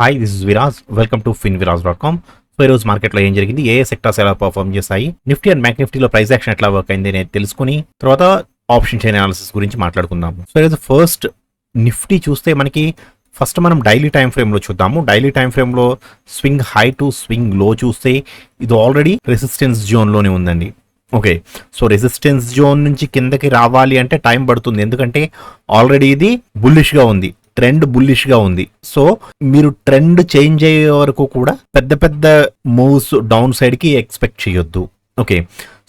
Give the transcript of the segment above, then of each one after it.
Hi, this is Viraj. Welcome to finviraj.com. So ఈరోజు మార్కెట్లో ఏం జరిగింది, ఏ సెక్టర్స్ ఎలా పర్ఫార్మ్ చేశాయి, నిఫ్టీ అండ్ బ్యాంక్ నిఫ్టీలో ప్రైస్ యాక్షన్ ఎట్లా వర్క్ అయింది అనేది తెలుసుకుని తర్వాత ఆప్షన్ చైన్ అనాలిసిస్ గురించి మాట్లాడుకుందాము. సో ఈరోజు ఫస్ట్ నిఫ్టీ చూస్తే మనకి ఫస్ట్ మనం డైలీ టైం ఫ్రేమ్లో చూద్దాము. డైలీ టైం ఫ్రేమ్లో స్వింగ్ హై టు స్వింగ్ లో చూస్తే ఇది ఆల్రెడీ రెసిస్టెన్స్ జోన్లోనే ఉందండి. ఓకే, సో రెసిస్టెన్స్ జోన్ నుంచి కిందకి రావాలి అంటే టైం పడుతుంది, ఎందుకంటే ఆల్రెడీ ఇది బుల్లిష్గా ఉంది, ట్రెండ్ బుల్లిష్గా ఉంది. సో మీరు ట్రెండ్ చేంజ్ అయ్యే వరకు కూడా పెద్ద పెద్ద మూవ్స్ డౌన్ సైడ్కి ఎక్స్పెక్ట్ చేయొద్దు. ఓకే,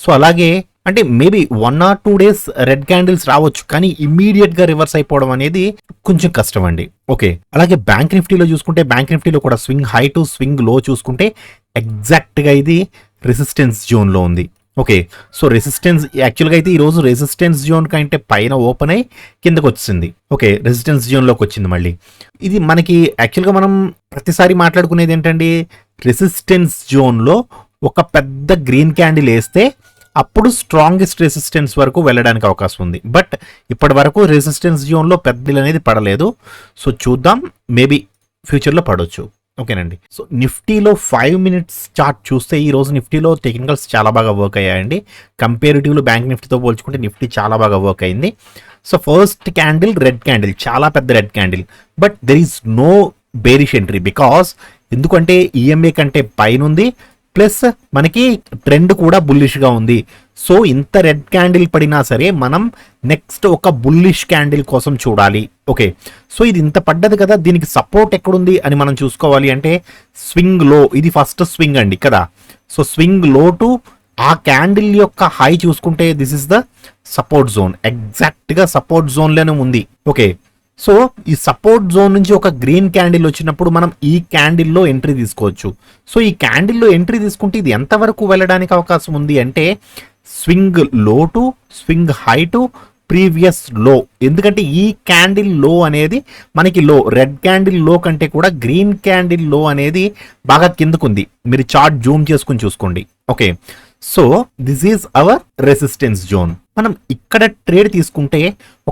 సో అలాగే అంటే maybe 1 or 2 days red candles రావచ్చు, కానీ ఇమీడియట్ గా రివర్స్ అయిపోవడం అనేది కొంచెం కష్టం అండి. ఓకే, అలాగే బ్యాంక్ నిఫ్టీలో చూసుకుంటే బ్యాంక్ నిఫ్టీలో కూడా స్వింగ్ హై టు స్వింగ్ లో చూసుకుంటే ఎగ్జాక్ట్ గా ఇది రెసిస్టెన్స్ జోన్ లో ఉంది. ఓకే, సో రెసిస్టెన్స్ యాక్చువల్గా అయితే ఈరోజు రెసిస్టెన్స్ జోన్ కంటే పైన ఓపెన్ అయ్యి కిందకు వచ్చింది. ఓకే, రెసిస్టెన్స్ జోన్లోకి వచ్చింది. మళ్ళీ ఇది మనకి యాక్చువల్గా మనం ప్రతిసారి మాట్లాడుకునేది ఏంటండి, రెసిస్టెన్స్ జోన్లో ఒక పెద్ద గ్రీన్ క్యాండిల్ వేస్తే అప్పుడు స్ట్రాంగెస్ట్ రెసిస్టెన్స్ వరకు వెళ్ళడానికి అవకాశం ఉంది. బట్ ఇప్పటి వరకు రెసిస్టెన్స్ జోన్లో పెద్దలు అనేది పడలేదు. సో చూద్దాం, మేబీ ఫ్యూచర్లో పడవచ్చు. ఓకేనండి, సో నిఫ్టీలో 5 minutes చార్ట్ చూస్తే ఈ రోజు నిఫ్టీలో టెక్నికల్స్ చాలా బాగా వర్క్ అయ్యాయండి. కంపేరిటివ్లో బ్యాంక్ నిఫ్టీతో పోల్చుకుంటే నిఫ్టీ చాలా బాగా వర్క్ అయింది. So first candle red candle, చాలా పెద్ద red candle, but there is no bearish entry because ఎందుకంటే ఈఎంఏ కంటే పైన ఉంది, ప్లస్ మనకి ట్రెండ్ కూడా బుల్లిష్గా ఉంది. సో ఇంత రెడ్ క్యాండిల్ పడినా సరే మనం నెక్స్ట్ ఒక బుల్లిష్ క్యాండిల్ కోసం చూడాలి. ఓకే, సో ఇది ఇంత పడ్డది కదా, దీనికి సపోర్ట్ ఎక్కడుంది అని మనం చూసుకోవాలి అంటే స్వింగ్ లో, ఇది ఫస్ట్ స్వింగ్ అండి కదా. సో స్వింగ్ లో టు ఆ క్యాండిల్ యొక్క హై చూసుకుంటే this is the support zone, exact గా సపోర్ట్ జోన్ లోనే ఉంది. ఓకే, సో ఈ సపోర్ట్ జోన్ నుంచి ఒక గ్రీన్ క్యాండిల్ వచ్చినప్పుడు మనం ఈ క్యాండిల్లో ఎంట్రీ తీసుకోవచ్చు. సో ఈ క్యాండిల్లో ఎంట్రీ తీసుకుంటే ఇది ఎంతవరకు వెళ్ళడానికి అవకాశం ఉంది అంటే swing low to swing high to previous లో, ఎందుకంటే ఈ క్యాండిల్ లో అనేది మనకి లో, రెడ్ క్యాండిల్ లో కంటే కూడా గ్రీన్ క్యాండిల్ లో అనేది బాగా కిందకుంది. మీరు చార్ట్ జూమ్ చేసుకుని చూసుకోండి. Okay, so this is our resistance zone. మనం ఇక్కడ ట్రేడ్ తీసుకుంటే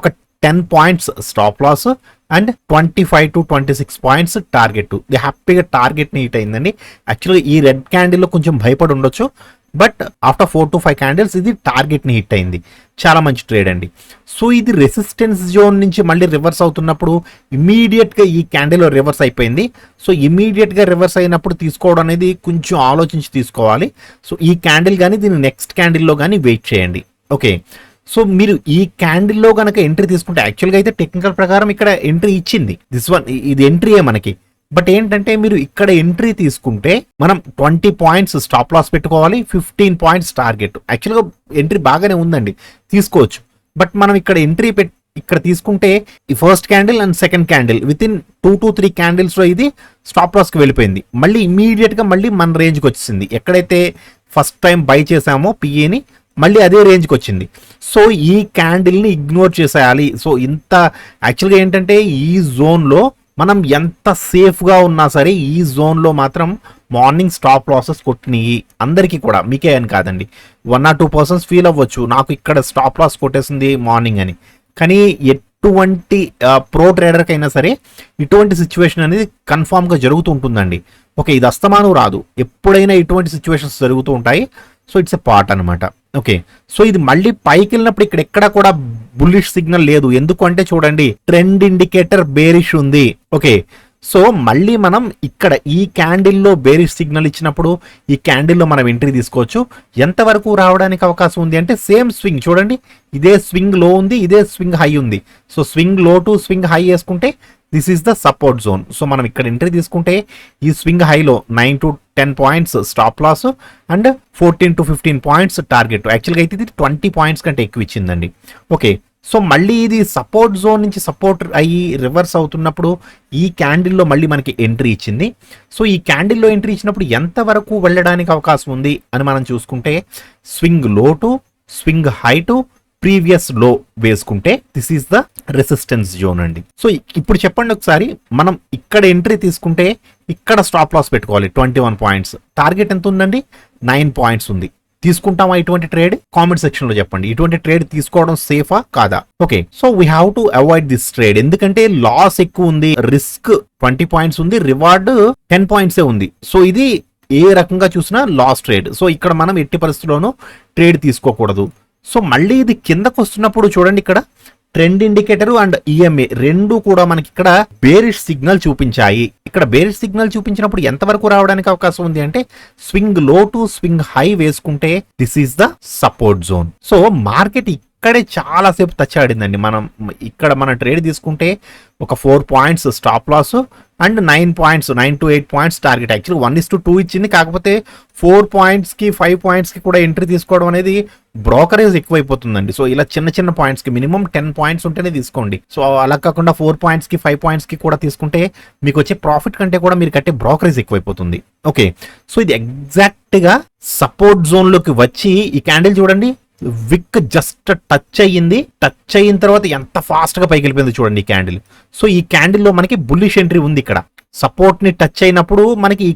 ఒక 10 points stop loss and 25 to 26 points target. ఇది హ్యాపీగా టార్గెట్ని హిట్ అయిందండి. యాక్చువల్గా ఈ రెడ్ క్యాండిల్లో కొంచెం భయపడి ఉండొచ్చు, బట్ ఆఫ్టర్ 4 to 5 candles ఇది టార్గెట్ని హిట్ అయింది. చాలా మంచి ట్రేడ్ అండి. సో ఇది రెసిస్టెన్స్ జోన్ నుంచి మళ్ళీ రివర్స్ అవుతున్నప్పుడు ఇమీడియట్గా ఈ క్యాండిల్ రివర్స్ అయిపోయింది. సో ఇమీడియట్గా రివర్స్ అయినప్పుడు తీసుకోవడం అనేది కొంచెం ఆలోచించి తీసుకోవాలి. సో ఈ క్యాండిల్ కానీ దీని నెక్స్ట్ క్యాండిల్లో కానీ వెయిట్ చేయండి. ఓకే, సో మీరు ఈ క్యాండిల్లో కనుక ఎంట్రీ తీసుకుంటే యాక్చువల్గా అయితే టెక్నికల్ ప్రకారం ఇక్కడ ఎంట్రీ ఇచ్చింది, దిస్ వన్ ఇది ఎంట్రీయే మనకి. బట్ ఏంటంటే మీరు ఇక్కడ ఎంట్రీ తీసుకుంటే మనం 20 points స్టాప్ లాస్ పెట్టుకోవాలి, 15 points టార్గెట్. యాక్చువల్గా ఎంట్రీ బాగానే ఉందండి, తీసుకోవచ్చు. బట్ మనం ఇక్కడ ఎంట్రీ ఇక్కడ తీసుకుంటే ఈ first candle and second candle with in 2 to 3 candles లో ఇది స్టాప్ లాస్కి వెళ్ళిపోయింది. మళ్ళీ ఇమీడియట్గా మళ్ళీ మన రేంజ్కి వచ్చింది. ఎక్కడైతే ఫస్ట్ టైం బై చేసామో పిఏని మళ్ళీ అదే రేంజ్కి వచ్చింది. సో ఈ క్యాండిల్ని ఇగ్నోర్ చేసేయాలి. సో ఇంత యాక్చువల్గా ఏంటంటే ఈ జోన్లో మనం ఎంత సేఫ్గా ఉన్నా సరే ఈ జోన్లో మాత్రం మార్నింగ్ స్టాప్ లాసెస్ కొట్టినాయి అందరికీ కూడా, మీకే అని కాదండి. 1 or 2 persons ఫీల్ అవ్వచ్చు నాకు ఇక్కడ స్టాప్ లాస్ కొట్టేసింది మార్నింగ్ అని, కానీ ఎటువంటి ప్రో ట్రేడర్కైనా సరే ఇటువంటి సిచ్యువేషన్ అనేది కన్ఫామ్గా జరుగుతూ ఉంటుందండి. ఓకే, ఇది అస్తమానం రాదు, ఎప్పుడైనా ఇటువంటి సిచ్యువేషన్స్ జరుగుతూ ఉంటాయి. సో ఇట్స్ ఎ పార్ట్ అనమాట. ఓకే, సో ఇది మళ్ళీ పైకి వెళ్ళినప్పుడు ఇక్కడ ఎక్కడ కూడా బుల్లిష్ సిగ్నల్ లేదు, ఎందుకంటే చూడండి ట్రెండ్ ఇండికేటర్ బేరిష్ ఉంది. ఓకే, సో మళ్ళీ మనం ఇక్కడ ఈ క్యాండిల్లో బేరిష్ సిగ్నల్ ఇచ్చినప్పుడు ఈ క్యాండిల్లో మనం ఎంట్రీ తీసుకోవచ్చు. ఎంతవరకు రావడానికి అవకాశం ఉంది అంటే సేమ్ స్వింగ్ చూడండి, ఇదే స్వింగ్ లో ఉంది, ఇదే స్వింగ్ హై ఉంది. So swing low to swing high వేసుకుంటే this is the support zone. So మనం ఇక్కడ ఎంట్రీ తీసుకుంటే ఈ స్వింగ్ హైలో 9 to 10 points stop loss and 14 to 15 points target. యాక్చువల్గా అయితే ఇది 20 points కంటే ఎక్కువ ఇచ్చిందండి. ఓకే, సో మళ్ళీ ఇది సపోర్ట్ జోన్ నుంచి సపోర్ట్ అయ్యి రివర్స్ అవుతున్నప్పుడు ఈ క్యాండిల్లో మళ్ళీ మనకి ఎంట్రీ ఇచ్చింది. సో ఈ క్యాండిల్లో ఎంట్రీ ఇచ్చినప్పుడు ఎంతవరకు వెళ్ళడానికి అవకాశం ఉంది అని మనం చూసుకుంటే swing low to swing high to previous లో వేసుకుంటే this is the resistance zone అండి. సో ఇప్పుడు చెప్పండి ఒకసారి, మనం ఇక్కడ ఎంట్రీ తీసుకుంటే ఇక్కడ స్టాప్ లాస్ పెట్టుకోవాలి 21 points, టార్గెట్ ఎంత ఉందండి 9 points ఉంది. తీసుకుంటామా ఇటువంటి ట్రేడ్? కామెంట్ సెక్షన్ లో చెప్పండి. ఇటువంటి ట్రేడ్ తీసుకోవడం సేఫా కాదా? Okay, so we have to avoid this trade. ఎందుకంటే లాస్ ఎక్కువ ఉంది, రిస్క్ 20 పాయింట్స్ ఉంది, రివార్డ్ 10 పాయింట్సే ఉంది. సో ఇది ఏ రకంగా చూసినా లాస్ ట్రేడ్. సో ఇక్కడ మనం ఎట్టి పరిస్థితుల్లోనూ ట్రేడ్ తీసుకోకూడదు. సో మళ్ళీ ఇది కిందకు వస్తున్నప్పుడు చూడండి, ఇక్కడ ట్రెండ్ ఇండికేటర్ అండ్ ఈఎంఏ రెండు కూడా మనకి ఇక్కడ బేరిష్ సిగ్నల్ చూపించాయి. ఇక్కడ బేరిష్ సిగ్నల్ చూపించినప్పుడు ఎంతవరకు రావడానికి అవకాశం ఉంది అంటే swing low to swing high వేసుకుంటే this is the support zone. So market ఇక్కడే చాలా సేపు టచ్ ఆడిందండి. ఇక్కడ మన ట్రేడ్ తీసుకుంటే ఒక 4 points stop loss and 9 to 8 points target. Actually 1:2 ఇచ్చింది, కాకపోతే 4 పాయింట్స్కి 5 పాయింట్స్కి కూడా ఎంట్రీ తీసుకోవడం అనేది బ్రోకరేజ్ ఎక్కువైపోతుందండి. సో ఇలా చిన్న చిన్న పాయింట్స్కి మినిమం 10 పాయింట్స్ ఉంటేనే తీసుకోండి. సో అలా కాకుండా 4 పాయింట్స్కి 5 పాయింట్స్కి కూడా తీసుకుంటే మీకు వచ్చే ప్రాఫిట్ కంటే కూడా మీరు కట్టే బ్రోకరేజ్ ఎక్కువైపోతుంది. ఓకే, సో ఇది ఎగ్జాక్ట్గా సపోర్ట్ జోన్లోకి వచ్చి ఈ క్యాండిల్ చూడండి, విక్ జస్ట్ టచ్ అయ్యింది. టచ్ అయిన తర్వాత ఎంత ఫాస్ట్ గా పైకి వెళ్ళిపోయింది చూడండి ఈ క్యాండిల్. సో ఈ క్యాండిల్ లో మనకి బుల్లిష్ ఎంట్రీ ఉంది. ఇక్కడ సపోర్ట్ ని టచ్ అయినప్పుడు మనకి ఈ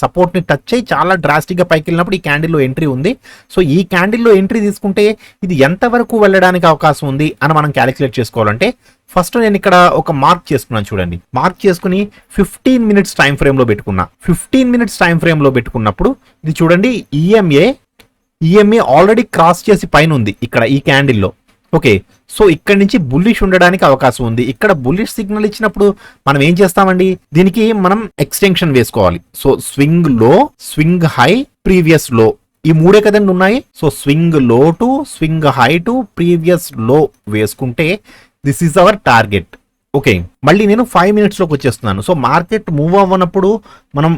సపోర్ట్ ని టచ్ అయ్యి చాలా డ్రాస్టిక్ గా పైకి వెళ్ళినప్పుడు ఈ క్యాండిల్ లో ఎంట్రీ ఉంది. సో ఈ క్యాండిల్ లో ఎంట్రీ తీసుకుంటే ఇది ఎంత వరకు వెళ్ళడానికి అవకాశం ఉంది అని మనం క్యాలిక్యులేట్ చేసుకోవాలంటే ఫస్ట్ నేను ఇక్కడ ఒక మార్క్ చేసుకున్నాను చూడండి. మార్క్ చేసుకుని 15 మినిట్స్ టైం ఫ్రేమ్ లో పెట్టుకున్నా. 15 మినిట్స్ టైం ఫ్రేమ్ లో పెట్టుకున్నప్పుడు ఇది చూడండి, ఈఎంఏ ఆల్రెడీ క్రాస్ చేసి పైన ఉంది ఇక్కడ ఈ క్యాండిల్లో. ఓకే, సో ఇక్కడ నుంచి బుల్లిష్ ఉండడానికి అవకాశం ఉంది. ఇక్కడ బుల్లిష్ సిగ్నల్ ఇచ్చినప్పుడు మనం ఏం చేస్తామండి, దీనికి మనం ఎక్స్టెన్షన్ వేసుకోవాలి. సో స్వింగ్ లో, స్వింగ్ హై, ప్రీవియస్ లో, ఈ మూడే కదండి ఉన్నాయి. So swing low to swing high to previous లో వేసుకుంటే this is our target. Okay, మళ్ళీ నేను 5 మినిట్స్ లోకి వచ్చేస్తున్నాను. సో మార్కెట్ మూవ్ అవ్వనప్పుడు మనం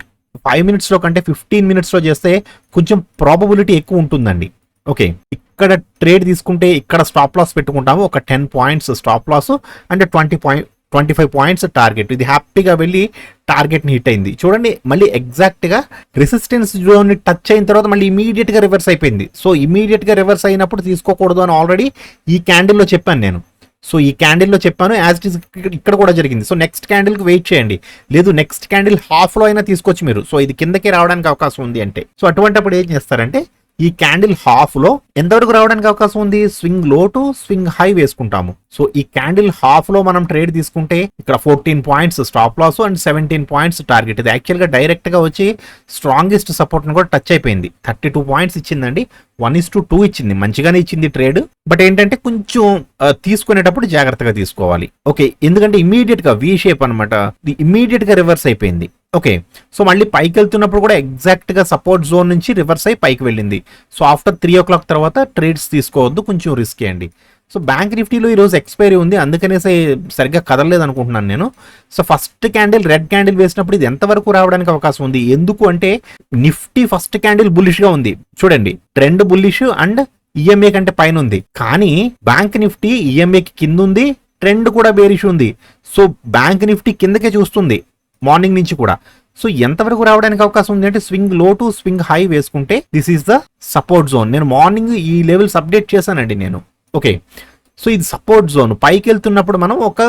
5 మినిట్స్ లో కంటే 15 మినిట్స్ లో చేస్తే కొంచెం ప్రాబబిలిటీ ఎక్కువ ఉంటుందండి. ఓకే, ఇక్కడ ట్రేడ్ తీసుకుంటే ఇక్కడ స్టాప్ లాస్ పెట్టుకుంటాము, ఒక 10 points stop loss and 25 points target. ఇది హ్యాపీగా వెళ్ళి టార్గెట్ ని హిట్ అయింది చూడండి. మళ్ళీ ఎగ్జాక్ట్ గా రెసిస్టెన్స్ జోన్ ని టచ్ అయిన తర్వాత మళ్ళీ ఇమీడియట్ గా రివర్స్ అయిపోయింది. సో ఇమీడియట్ గా రివర్స్ అయినప్పుడు తీసుకోకూడదు అని ఆల్రెడీ ఈ క్యాండిల్లో చెప్పాను నేను. సో ఈ క్యాండిల్లో చెప్పాను, యాజ్ ఇట్ ఈస్ ఇక్కడ కూడా జరిగింది. సో నెక్స్ట్ క్యాండిల్కి వెయిట్ చేయండి, లేదు నెక్స్ట్ క్యాండిల్ హాఫ్లో అయినా తీసుకోవచ్చు మీరు. సో ఇది కిందకి రావడానికి అవకాశం ఉంది అంటే, సో అటువంటిప్పుడు ఏం చేస్తారంటే ఈ క్యాండిల్ హాఫ్లో ఎంతవరకు రావడానికి అవకాశం ఉంది, swing low to swing high వేసుకుంటాము. సో ఈ క్యాండిల్ హాఫ్లో మనం ట్రేడ్ తీసుకుంటే ఇక్కడ 14 points stop loss and 17 points target. ఇది యాక్చువల్గా డైరెక్ట్గా వచ్చి స్ట్రాంగెస్ట్ సపోర్ట్ని కూడా టచ్ అయిపోయింది. 32 పాయింట్స్ ఇచ్చిందండి, 1:2 ఇచ్చింది, మంచిగానే ఇచ్చింది ట్రేడ్. బట్ ఏంటంటే కొంచెం తీసుకునేటప్పుడు జాగ్రత్తగా తీసుకోవాలి. ఓకే, ఎందుకంటే ఇమీడియట్ గా వి షేప్ అనమాట, ఇమీడియట్ గా రివర్స్ అయిపోయింది. ఓకే, సో మళ్ళీ పైకి వెళ్తున్నప్పుడు కూడా ఎగ్జాక్ట్ గా సపోర్ట్ జోన్ నుంచి రివర్స్ అయి పైకి వెళ్ళింది. సో ఆఫ్టర్ 3 o'clock తర్వాత ట్రేడ్స్ తీసుకోవద్దు, కొంచెం రిస్క్ అండి. సో బ్యాంక్ నిఫ్టీలో ఈరోజు ఎక్స్పైరీ ఉంది, అందుకనేసి సరిగ్గా కదలలేదు అనుకుంటున్నాను నేను. So first candle red candle వేసినప్పుడు ఇది ఎంతవరకు రావడానికి అవకాశం ఉంది, ఎందుకు అంటే నిఫ్టీ ఫస్ట్ క్యాండిల్ బుల్లిష్ గా ఉంది చూడండి, ట్రెండ్ బుల్లిష్ అండ్ ఈఎంఏ కంటే పైన ఉంది. కానీ బ్యాంక్ నిఫ్టీ ఈఎంఏకి కింద ఉంది, ట్రెండ్ కూడా బేరిష్ ఉంది. సో బ్యాంక్ నిఫ్టీ కిందకే చూస్తుంది మార్నింగ్ నుంచి కూడా. సో ఎంతవరకు రావడానికి అవకాశం ఉంది అంటే swing low to swing high వేసుకుంటే this is the support zone. నేను మార్నింగ్ ఈ లెవెల్స్ అప్డేట్ చేశానండి నేను. ఓకే, సో ఇది సపోర్ట్ జోన్. పైకి వెళ్తున్నప్పుడు మనం ఒక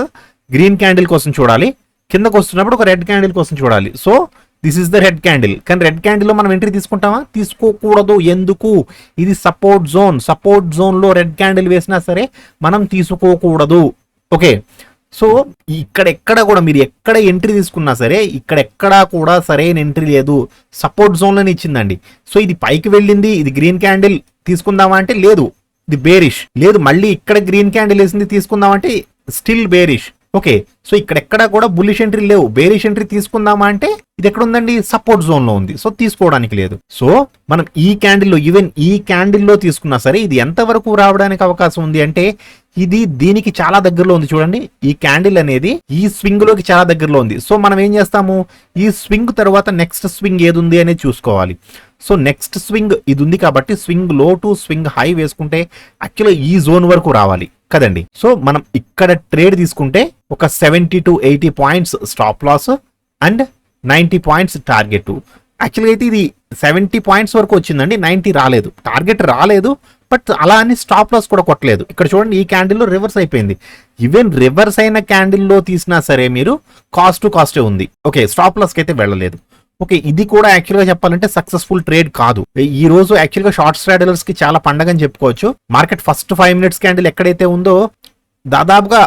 గ్రీన్ క్యాండిల్ కోసం చూడాలి, కిందకు వస్తున్నప్పుడు ఒక రెడ్ క్యాండిల్ కోసం చూడాలి. So this is the red candle. కానీ రెడ్ క్యాండిల్ లో మనం ఎంట్రీ తీసుకుంటామా, తీసుకోకూడదు. ఎందుకు, ఇది సపోర్ట్ జోన్. సపోర్ట్ జోన్ లో రెడ్ క్యాండిల్ వేసినా సరే మనం తీసుకోకూడదు. ఓకే, సో ఇక్కడెక్కడ కూడా మీరు ఎక్కడ ఎంట్రీ తీసుకున్నా సరే ఇక్కడెక్కడా కూడా సరైన ఎంట్రీ లేదు, సపోర్ట్ జోన్లోనే ఇచ్చిందండి. సో ఇది పైకి వెళ్ళింది, ఇది గ్రీన్ క్యాండిల్ తీసుకుందామా అంటే లేదు, ఇది బేరిష్. లేదు మళ్ళీ ఇక్కడ గ్రీన్ క్యాండిల్ వేసింది తీసుకుందామంటే స్టిల్ బేరిష్. ఓకే, సో ఇక్కడెక్కడా కూడా బుల్లిష్ ఎంట్రీ లేవు, బేరిష్ ఎంట్రీ తీసుకుందామా అంటే ఇది ఎక్కడ ఉందండి, సపోర్ట్ జోన్ లో ఉంది. సో తీసుకోవడానికి లేదు. సో మనం ఈ క్యాండిల్లో, ఈవెన్ ఈ క్యాండిల్లో తీసుకున్నా సరే ఇది ఎంత వరకు రావడానికి అవకాశం ఉంది అంటే ఇది దీనికి చాలా దగ్గరలో ఉంది చూడండి. ఈ క్యాండిల్ అనేది ఈ స్వింగ్ లోకి చాలా దగ్గరలో ఉంది. సో మనం ఏం చేస్తాము, ఈ స్వింగ్ తర్వాత నెక్స్ట్ స్వింగ్ ఏది ఉంది అనేది చూసుకోవాలి. సో నెక్స్ట్ స్వింగ్ ఇది ఉంది కాబట్టి swing low to swing high వేసుకుంటే యాక్చువల్గా ఈ జోన్ వరకు రావాలి కదండి. సో మనం ఇక్కడ ట్రేడ్ తీసుకుంటే ఒక 70 to 80 points stop loss and 90 points target. యాక్చువల్గా అయితే ఇది 70 పాయింట్స్ వరకు వచ్చిందండి, 90 రాలేదు, టార్గెట్ రాలేదు. బట్ అలా అని స్టాప్ లాస్ కూడా కొట్టలేదు. ఇక్కడ చూడండి ఈ క్యాండిల్లో రివర్స్ అయిపోయింది. ఈవెన్ రివర్స్ అయిన క్యాండిల్లో తీసినా సరే మీరు కాస్ట్ టు కాస్టే ఉంది. ఓకే, స్టాప్ లాస్కి అయితే వెళ్ళలేదు. ఓకే, ఇది కూడా యాక్చువల్గా చెప్పాలంటే సక్సెస్ఫుల్ ట్రేడ్ కాదు. ఈ రోజు యాక్చువల్గా షార్ట్ స్ట్రాడలర్స్ కి చాలా పండగ అని చెప్పుకోవచ్చు. మార్కెట్ ఫస్ట్ 5 మినిట్స్ క్యాండిల్ ఎక్కడైతే ఉందో దాదాపుగా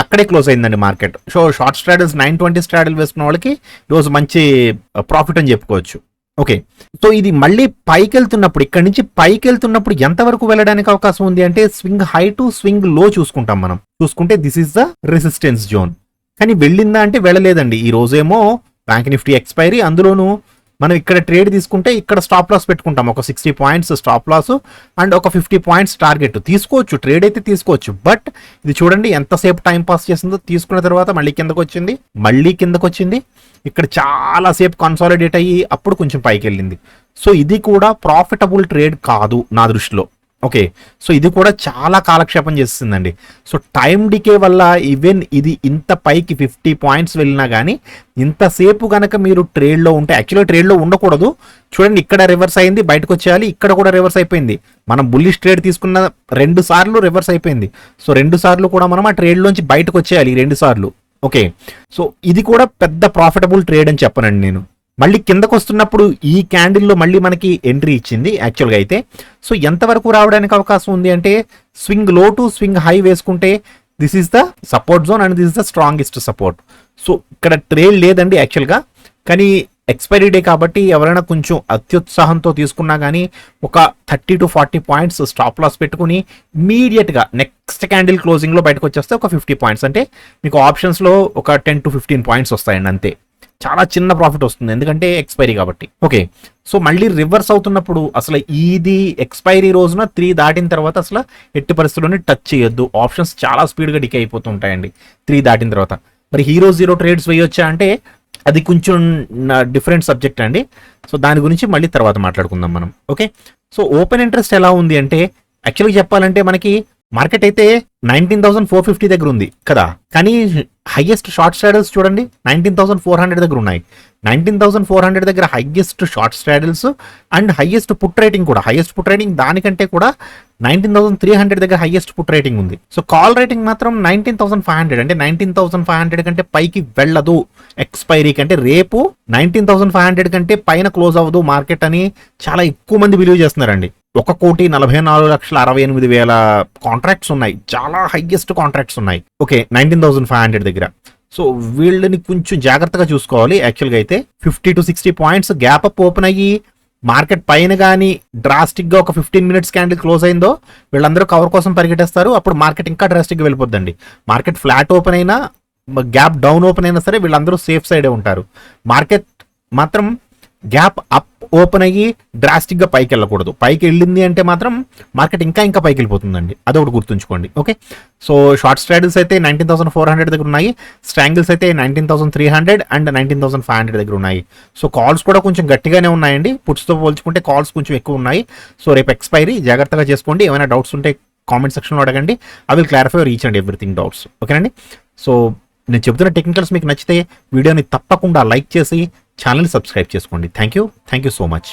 అక్కడే క్లోజ్ అయిందండి మార్కెట్. సో షార్ట్ స్ట్రాడల్స్ 920 స్ట్రాడల్ వేసుకున్న వాళ్ళకి ఈరోజు మంచి ప్రాఫిట్ అని చెప్పుకోవచ్చు. ఓకే, సో ఇది మళ్ళీ పైకి వెళ్తున్నప్పుడు, ఇక్కడ నుంచి పైకి వెళ్తున్నప్పుడు ఎంతవరకు వెళ్ళడానికి అవకాశం ఉంది అంటే స్వింగ్ హై టు స్వింగ్ లో చూసుకుంటాం మనం. చూసుకుంటే this is the resistance zone. కానీ వెళ్ళిందా అంటే వెళ్ళలేదండి. ఈ రోజేమో బ్యాంక్ నిఫ్టీ ఎక్స్పైరీ, అందులోనూ మనం ఇక్కడ ట్రేడ్ తీసుకుంటే ఇక్కడ స్టాప్ లాస్ పెట్టుకుంటాం. ఒక 60 పాయింట్స్ స్టాప్ లాస్ అండ్ ఒక 50 పాయింట్స్ టార్గెట్ తీసుకోవచ్చు, ట్రేడ్ అయితే తీసుకోవచ్చు. బట్ ఇది చూడండి ఎంతసేపు టైం పాస్ చేసిందో. తీసుకున్న తర్వాత మళ్ళీ కిందకు వచ్చింది, ఇక్కడ చాలా సేపు కన్సాలిడేట్ అయ్యి అప్పుడు కొంచెం పైకి వెళ్ళింది. సో ఇది కూడా ప్రాఫిటబుల్ ట్రేడ్ కాదు నా దృష్టిలో. ఓకే, సో ఇది కూడా చాలా కాలక్షేపం చేస్తుందండి. సో టైం డికే వల్ల ఈవెన్ ఇది ఇంత పైకి 50 పాయింట్స్ వెళ్ళినా కానీ ఇంతసేపు కనుక మీరు ట్రేడ్లో ఉంటే, యాక్చువల్గా ట్రేడ్లో ఉండకూడదు. చూడండి ఇక్కడ రివర్స్ అయింది, బయటకు వచ్చేయాలి. ఇక్కడ కూడా రివర్స్ అయిపోయింది. మనం బుల్లిష్ ట్రేడ్ తీసుకున్న 2 సార్లు రివర్స్ అయిపోయింది. సో 2 సార్లు కూడా మనం ఆ ట్రేడ్లోంచి బయటకు వచ్చేయాలి, 2 సార్లు. ఓకే, సో ఇది కూడా పెద్ద ప్రాఫిటబుల్ ట్రేడ్ అని చెప్పనండి నేను. మళ్ళీ కిందకు వస్తున్నప్పుడు ఈ క్యాండిల్లో మళ్ళీ మనకి ఎంట్రీ ఇచ్చింది యాక్చువల్గా అయితే. సో ఎంతవరకు రావడానికి అవకాశం ఉంది అంటే swing low to swing high వేసుకుంటే this is the support zone and this is the strongest support. So ఇక్కడ ట్రేడ్ లేదండి యాక్చువల్గా, కానీ ఎక్స్పైరీ డే కాబట్టి ఎవరైనా కొంచెం అత్యుత్సాహంతో తీసుకున్నా కానీ ఒక 30 to 40 పాయింట్స్ స్టాప్ లాస్ పెట్టుకుని ఇమీడియట్గా నెక్స్ట్ క్యాండిల్ క్లోజింగ్లో బయటకు వచ్చేస్తే ఒక 50 పాయింట్స్, అంటే మీకు ఆప్షన్స్లో ఒక 10 to 15 పాయింట్స్ వస్తాయండి అంతే. చాలా చిన్న ప్రాఫిట్ వస్తుంది ఎందుకంటే ఎక్స్పైరీ కాబట్టి. ఓకే, సో మళ్ళీ రివర్స్ అవుతున్నప్పుడు అసలు ఇది ఎక్స్పైరీ రోజున 3 దాటిన తర్వాత అసలు ఎట్టి పరిస్థితుల్లోనే టచ్ చేయొద్దు. ఆప్షన్స్ చాలా స్పీడ్గా డికే అయిపోతుంటాయండి 3 దాటిన తర్వాత. మరి హీరో జీరో ట్రేడ్స్ వేయొచ్చా అంటే అది కొంచెం డిఫరెంట్ సబ్జెక్ట్ అండి. సో దాని గురించి మళ్ళీ తర్వాత మాట్లాడుకుందాం మనం. ఓకే, సో ఓపెన్ ఇంట్రెస్ట్ ఎలా ఉంది అంటే యాక్చువల్గా చెప్పాలంటే మనకి మార్కెట్ అయితే 19,450 దగ్గర ఉంది కదా, కానీ హైయెస్ట్ షార్ట్ స్ట్రాడల్స్ చూడండి 19,400 దగ్గర ఉన్నాయి. 19,400 దగ్గర highest short స్ట్రాడల్స్ and highest put rating కూడా. హైయెస్ట్ పుట్ రేటింగ్ దానికంటే కూడా 19,300 దగ్గర హైయెస్ట్ పుట్ రేటింగ్ ఉంది. సో కాల్ రేటింగ్ మాత్రం 19,500, అంటే 19,500 కంటే పైకి వెళ్ళదు ఎక్స్పైరీ కంటే. రేపు 19,500 కంటే పైన క్లోజ్ అవ్వదు మార్కెట్ అని చాలా ఎక్కువ మంది బిలీవ్ చేస్తున్నారండి. 1,44,68,000 కాంట్రాక్ట్స్ ఉన్నాయి, చాలా హైయెస్ట్ కాంట్రాక్ట్స్ ఉన్నాయి. ఓకే, 19,500 దగ్గర. సో వీళ్ళని కొంచెం జాగ్రత్తగా చూసుకోవాలి యాక్చువల్గా అయితే. 50 to 60 points gap up open అయ్యి మార్కెట్ పైన కానీ డ్రాస్టిక్ గా ఒక 15 మినిట్స్ క్యాండిల్ క్లోజ్ అయిందో వీళ్ళందరూ కవర్ కోసం పరిగెట్టేస్తారు. అప్పుడు మార్కెట్ ఇంకా డ్రాస్టిక్ గా వెళ్ళిపోద్దండి. మార్కెట్ ఫ్లాట్ ఓపెన్ అయినా గ్యాప్ డౌన్ ఓపెన్ అయినా సరే వీళ్ళందరూ సేఫ్ సైడే ఉంటారు. మార్కెట్ మాత్రం గ్యాప్ అప్ ఓపెన్ అయ్యి డ్రాస్టిక్ గా పైకి వెళ్ళకూడదు. పైకి వెళ్ళింది అంటే మాత్రం మార్కెట్ ఇంకా పైకి వెళ్ళిపోతుందండి, అదొకటి గుర్తుంచుకోండి. ఓకే, సో షార్ట్ స్ట్రాడల్స్ అయితే 19,400 దగ్గర ఉన్నాయి, స్ట్రాంగిల్స్ అయితే 19,300 అండ్ 19,500 దగ్గర ఉన్నాయి. సో కాల్స్ కూడా కొంచెం గట్టిగానే ఉన్నాయండి, పుట్స్తో పోల్చుకుంటే కాల్స్ కొంచెం ఎక్కువ ఉన్నాయి. సో రేపు ఎక్స్పైరీ జాగ్రత్తగా చేసుకోండి. ఏమైనా డౌట్స్ ఉంటే కామెంట్ సెక్షన్లో అడగండి, I will clarify reach and everything doubts. ఓకేనండి. సో నేను చెప్తున్న టెక్నికల్స్ మీకు నచ్చితే వీడియోని తప్పకుండా లైక్ చేసి ఛానల్ని సబ్స్క్రైబ్ చేసుకోండి. Thank you so much.